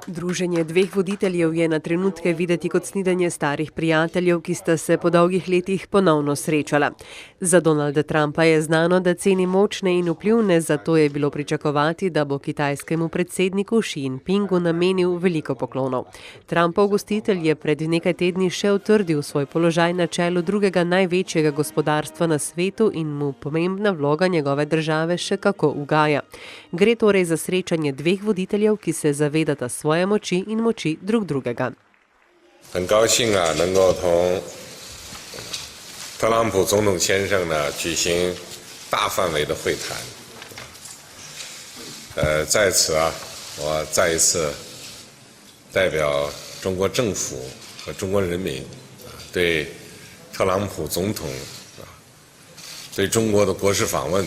Druženje dveh voditeljev je na trenutke videti kot snidanje starih prijateljev, ki sta se po dolgih letih ponovno srečala. Za Donalda Trumpa je znano, da ceni močne in vplivne, zato je bilo pričakovati, da bo kitajskemu predsedniku Ši Jinpingu namenil veliko poklonov. Trumpov gostitelj je pred nekaj tedni še utrdil svoj položaj na čelu drugega največjega gospodarstva na svetu in mu pomembna vloga njegove države še kako ugaja. Gre torej za srečanje dveh voditeljev, ki se zavedata svoje moči in moči drug drugega. 很高兴能够同特朗普总统先生举行大范围的会谈。在此我再一次代表中国政府和中国人民对特朗普总统对中国的国事访问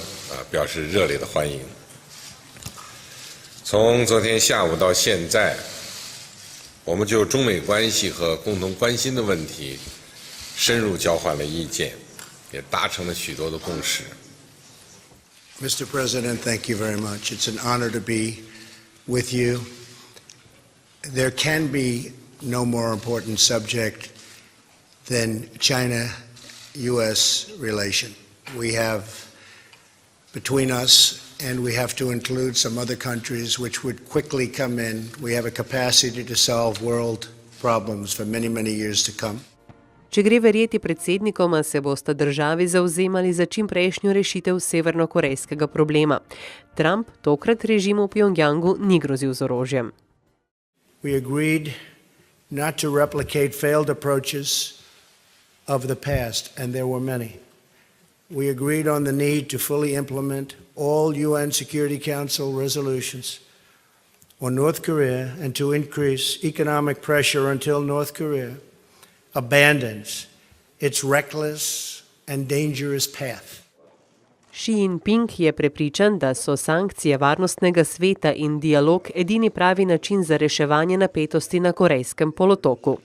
表示热烈的欢迎。从昨天下午到现在，我们就中美关系和共同关心的问题深入交换了意见，也达成了许多的共识。 Mr. President, thank you very much. It's an honor to be with you. There can be no more important subject than China-US relation. We have between us, and we have to include some other countries which would quickly come in. We have a capacity to solve world problems for many, many years to come. Če gre verjeti predsednikoma, se bosta državi zavzemali za čimprejšnjo rešitev severnokorejskega problema. Trump tokrat režimu v Pjongjangu ni grozil z orožjem. We agreed not to replicate failed approaches of the past, and there were many. We agreed on the need to fully implement all UN Security Council resolutions on North Korea and to increase economic pressure until North Korea abandons its reckless and dangerous path. Ši Jinping je prepričan, da so sankcije varnostnega sveta in dialog edini pravi način za reševanje napetosti na Korejskem polotoku.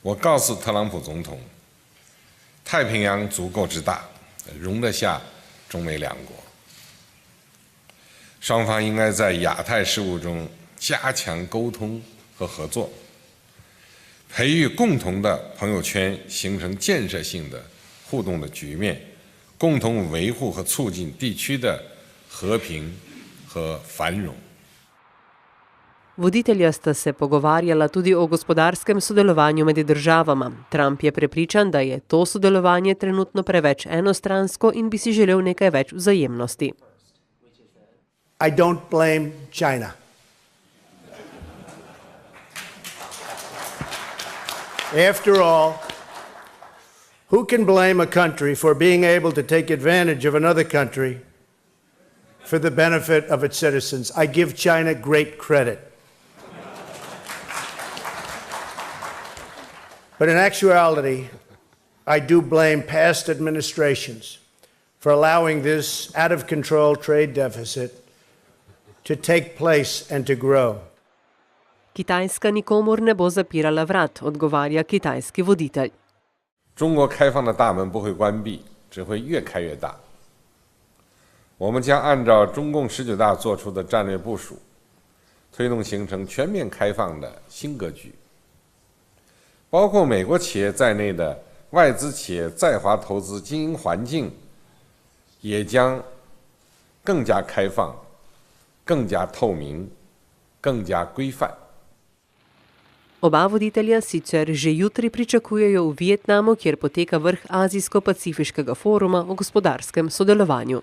我告诉特朗普总统，太平洋足够之大，容得下中美两国。双方应该在亚太事务中加强沟通和合作，培育共同的朋友圈，形成建设性的互动的局面，共同维护和促进地区的和平和繁荣。 Voditelja sta se pogovarjala tudi o gospodarskem sodelovanju med državama. Trump je prepričan, da je to sodelovanje trenutno preveč enostransko in bi si želel nekaj več vzajemnosti. I don't blame China. After all, who can blame a country for being able to take advantage of another country for the benefit of its citizens? I give China great credit. But in actuality, I do blame past administrations for allowing this out-of-control trade deficit to take place and to grow. Kitajska nikomur ne bo zapirala vrat, odgovarja kitajski voditelj. 中国开放的大门不会关闭，只会越开越大。我们将按照中共19大作出的战略部署，推动形成全面开放的新格局。 包括美国企业在内的外资企业在华投资经营环境也将更加开放、更加透明、更加规范。 Oba voditelja sicer že jutri pričakujejo v Vietnamu, kjer poteka vrh Azijsko-pacifiškega foruma o gospodarskem sodelovanju.